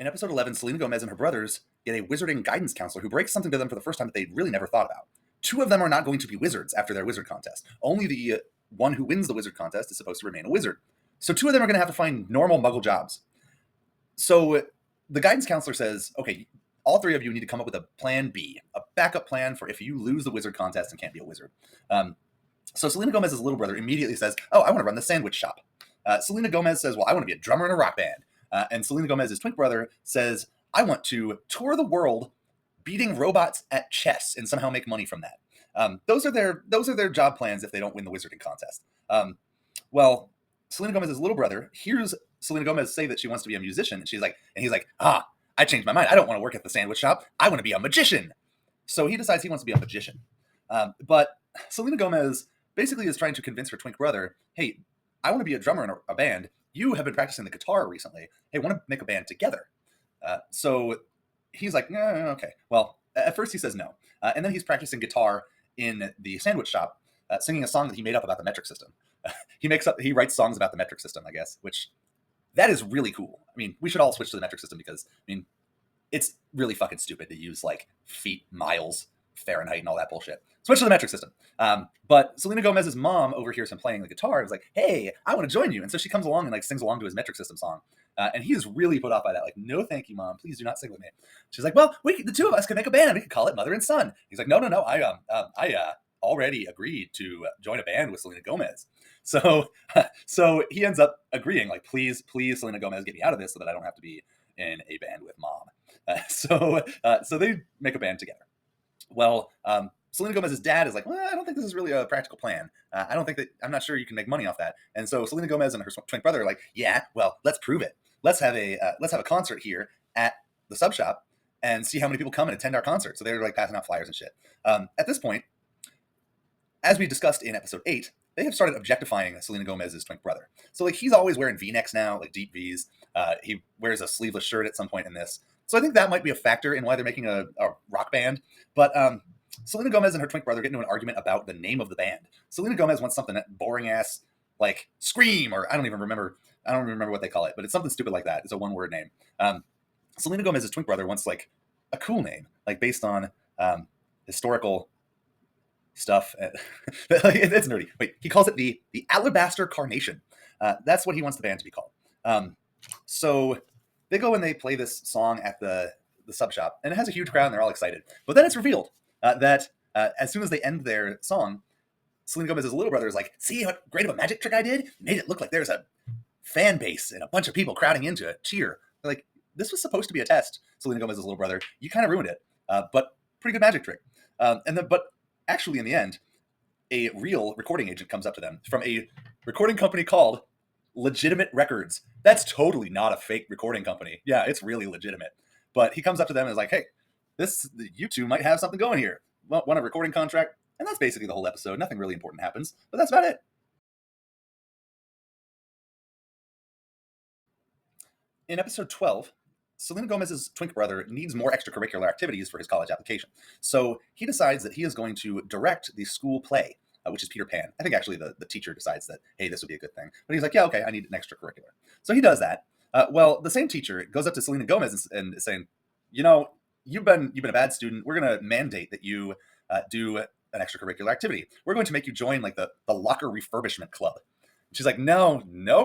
In episode 11, Selena Gomez and her brothers get a wizarding guidance counselor who breaks something to them for the first time that they'd really never thought about. Two of them are not going to be wizards after their wizard contest. Only the one who wins the wizard contest is supposed to remain a wizard. So two of them are going to have to find normal muggle jobs. So the guidance counselor says, okay, all three of you need to come up with a plan B, a backup plan for if you lose the wizard contest and can't be a wizard. So Selena Gomez's little brother immediately says, oh, I want to run the sandwich shop. Selena Gomez says, well, I want to be a drummer in a rock band. And Selena Gomez's twink brother says, I want to tour the world beating robots at chess and somehow make money from that. Those are their job plans if they don't win the wizarding contest. Well, Selena Gomez's little brother hears Selena Gomez say that she wants to be a musician, and he's like, I changed my mind. I don't want to work at the sandwich shop. I want to be a magician. So he decides he wants to be a magician. But Selena Gomez basically is trying to convince her twink brother, hey, I want to be a drummer in a band. You have been practicing the guitar recently. Hey, want to make a band together? So he's like, okay. Well, at first he says no. And then he's practicing guitar in the sandwich shop, singing a song that he made up about the metric system. He writes songs about the metric system, I guess, which that is really cool. I mean, we should all switch to the metric system because, I mean, it's really fucking stupid to use like feet, miles, Fahrenheit, and all that bullshit. Switch to the metric system. But Selena Gomez's mom overhears him playing the guitar and is like, hey, I want to join you. And so she comes along and like sings along to his metric system song. And he is really put off by that. Like, no, thank you, mom. Please do not sing with me. She's like, well, the two of us can make a band. We could call it Mother and Son. He's like, no. I already agreed to join a band with Selena Gomez. So he ends up agreeing, like, please, Selena Gomez, get me out of this so that I don't have to be in a band with mom. So they make a band together. Well, Selena Gomez's dad is like, well, I don't think this is really a practical plan. I'm not sure you can make money off that. And so Selena Gomez and her twin brother are like, yeah, well, let's prove it. Let's have a concert here at the sub shop and see how many people come and attend our concert. So they're like passing out flyers and shit. At this point, as we discussed in episode 8, they have started objectifying Selena Gomez's twin brother. So like he's always wearing V-necks now, like deep V's. He wears a sleeveless shirt at some point in this. So I think that might be a factor in why they're making a rock band. But Selena Gomez and her twin brother get into an argument about the name of the band. Selena Gomez wants something boring ass like Scream, or I don't even remember what they call it, but it's something stupid like that. It's a one-word name. Selena Gomez's twin brother wants like a cool name, like based on historical stuff. It's nerdy. Wait, he calls it the Alabaster Carnation. That's what he wants the band to be called. So they go and they play this song at the sub shop, and it has a huge crowd, and they're all excited. But then it's revealed that as soon as they end their song, Selena Gomez's little brother is like, see how great of a magic trick I did? Made it look like there's a fan base and a bunch of people crowding in to cheer. They're like, this was supposed to be a test, Selena Gomez's little brother. You kind of ruined it, but pretty good magic trick. But actually, in the end, a real recording agent comes up to them from a recording company called Legitimate Records. That's totally not a fake recording company. Yeah, it's really legitimate. But he comes up to them and is like, hey, you two might have something going here. Want a recording contract? And that's basically the whole episode. Nothing really important happens, but that's about it. In episode 12, Selena Gomez's twink brother needs more extracurricular activities for his college application. So he decides that he is going to direct the school play, which is Peter Pan. I think actually the teacher decides that, hey, this would be a good thing. But he's like, yeah, okay, I need an extracurricular. So he does that. Well, the same teacher goes up to Selena Gomez and is saying, you've been a bad student. We're going to mandate that you do an extracurricular activity. We're going to make you join like the locker refurbishment club. And she's like, no,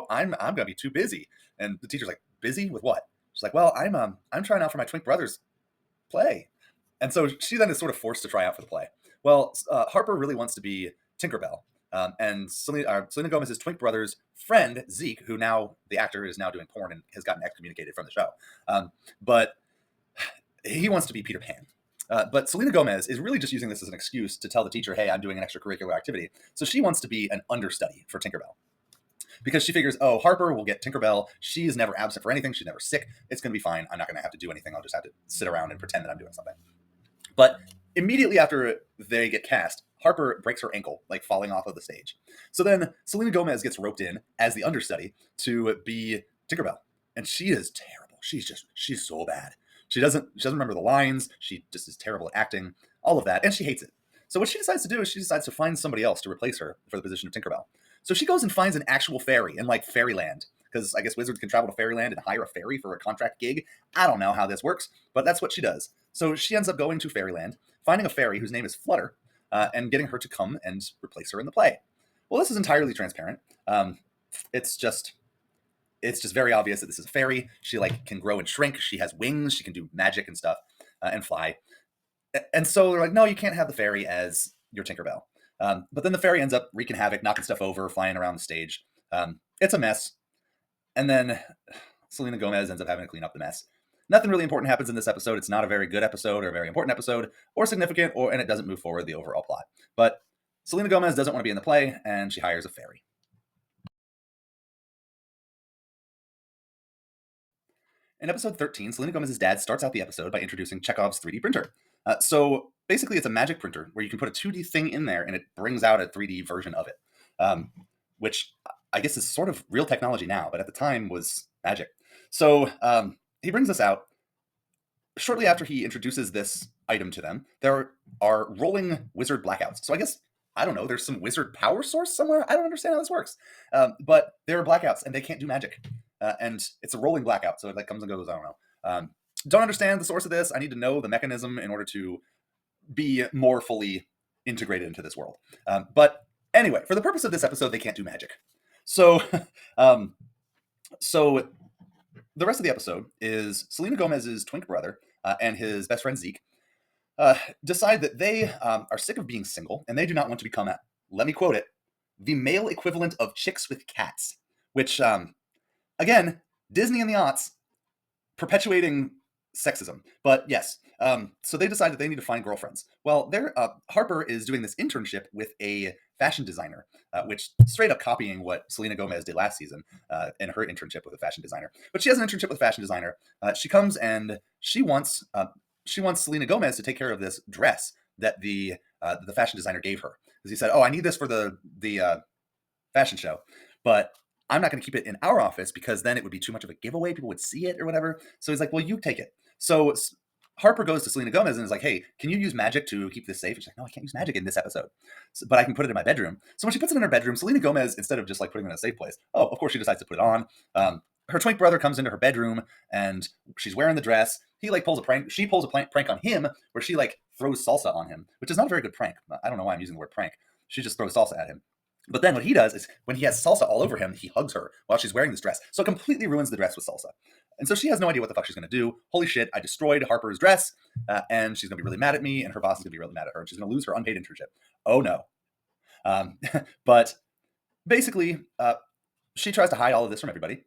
I'm going to be too busy. And the teacher's like, busy with what? She's like, well, I'm trying out for my twink brother's play. And so she then is sort of forced to try out for the play. Well, Harper really wants to be Tinkerbell. And Selena Gomez's twink brother's friend, Zeke, who now, the actor is now doing porn and has gotten excommunicated from the show. But he wants to be Peter Pan. But Selena Gomez is really just using this as an excuse to tell the teacher, hey, I'm doing an extracurricular activity. So she wants to be an understudy for Tinkerbell. Because she figures, oh, Harper will get Tinkerbell. She's never absent for anything. She's never sick. It's going to be fine. I'm not going to have to do anything. I'll just have to sit around and pretend that I'm doing something. But immediately after they get cast, Harper breaks her ankle, like falling off of the stage. So then Selena Gomez gets roped in as the understudy to be Tinkerbell. And she is terrible. She's so bad. She doesn't remember the lines. She just is terrible at acting, all of that. And she hates it. So what she decides to do is she decides to find somebody else to replace her for the position of Tinkerbell. So she goes and finds an actual fairy in like fairyland, because I guess wizards can travel to fairyland and hire a fairy for a contract gig. I don't know how this works, but that's what she does. So she ends up going to fairyland, finding a fairy whose name is Flutter, and getting her to come and replace her in the play. Well, this is entirely transparent. It's just it's just very obvious that this is a fairy. She like can grow and shrink. She has wings. She can do magic and stuff and fly. And so they're like, no, you can't have the fairy as your Tinkerbell. But then the fairy ends up wreaking havoc, knocking stuff over, flying around the stage. It's a mess. And then Selena Gomez ends up having to clean up the mess. Nothing really important happens in this episode. It's not a very good episode or a very important episode or significant, and it doesn't move forward the overall plot. But Selena Gomez doesn't want to be in the play, and she hires a fairy. In episode 13, Selena Gomez's dad starts out the episode by introducing Chekhov's 3D printer. So basically, it's a magic printer where you can put a 2D thing in there and it brings out a 3D version of it, which I guess is sort of real technology now, but at the time was magic. So he brings this out. Shortly after he introduces this item to them, there are rolling wizard blackouts. So I guess, I don't know, there's some wizard power source somewhere. I don't understand how this works. But there are blackouts and they can't do magic. And it's a rolling blackout, so it like comes and goes. I don't know. Don't understand the source of this. I need to know the mechanism in order to be more fully integrated into this world. But anyway, for the purpose of this episode, they can't do magic. So, so the rest of the episode is Selena Gomez's twink brother and his best friend Zeke decide that they are sick of being single and they do not want to become, let me quote it, the male equivalent of chicks with cats, which, again, Disney in the aughts, perpetuating sexism. But yes, so they decide that they need to find girlfriends. Well, Harper is doing this internship with a fashion designer, which straight up copying what Selena Gomez did last season in her internship with a fashion designer. But she has an internship with a fashion designer. She comes and she wants Selena Gomez to take care of this dress that the fashion designer gave her, because he said, "Oh, I need this for the fashion show, but I'm not going to keep it in our office because then it would be too much of a giveaway. People would see it or whatever." So he's like, "Well, you take it." So Harper goes to Selena Gomez and is like, "Hey, can you use magic to keep this safe?" And she's like, "No, I can't use magic in this episode, but I can put it in my bedroom." So when she puts it in her bedroom, Selena Gomez, instead of just like putting it in a safe place, of course she decides to put it on. Her twink brother comes into her bedroom and she's wearing the dress. He like pulls a prank. She pulls a prank on him where she like throws salsa on him, which is not a very good prank. I don't know why I'm using the word prank. She just throws salsa at him. But then what he does is when he has salsa all over him, he hugs her while she's wearing this dress. So it completely ruins the dress with salsa. And so she has no idea what the fuck she's going to do. Holy shit, I destroyed Harper's dress, and she's going to be really mad at me, and her boss is going to be really mad at her, and she's going to lose her unpaid internship. Oh no. But basically, she tries to hide all of this from everybody.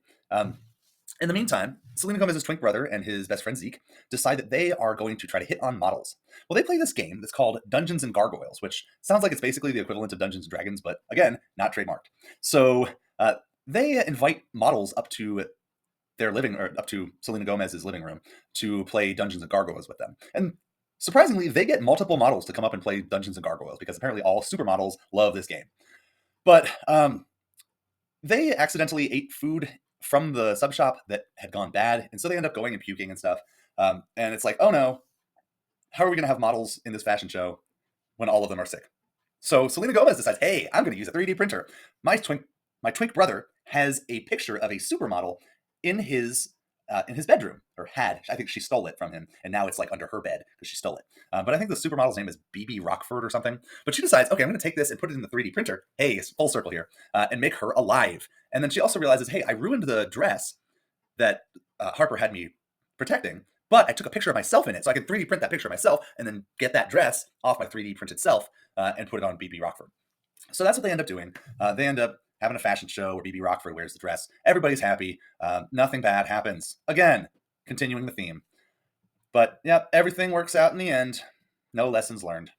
In the meantime, Selena Gomez's twink brother and his best friend Zeke decide that they are going to try to hit on models. Well, they play this game that's called Dungeons and Gargoyles, which sounds like it's basically the equivalent of Dungeons and Dragons, but again, not trademarked. So they invite models up to up to Selena Gomez's living room to play Dungeons and Gargoyles with them. And surprisingly, they get multiple models to come up and play Dungeons and Gargoyles because apparently all supermodels love this game. But they accidentally ate food from the sub shop that had gone bad, and so they end up going and puking and stuff. And it's like, oh no, how are we going to have models in this fashion show when all of them are sick? So Selena Gomez decides, hey, I'm going to use a 3D printer. My twink brother has a picture of a supermodel in his bedroom, or had. I think she stole it from him, and now it's like under her bed because she stole it. But I think the supermodel's name is BB Rockford or something. But she decides, okay, I'm going to take this and put it in the 3D printer. Hey, it's full circle here, and make her alive. And then she also realizes, hey, I ruined the dress that Harper had me protecting, but I took a picture of myself in it, so I can 3D print that picture of myself and then get that dress off my 3D printed self and put it on BB Rockford. So that's what they end up doing. They end up having a fashion show where BB Rockford wears the dress. Everybody's happy. Nothing bad happens. Again, continuing the theme. But yeah, everything works out in the end. No lessons learned.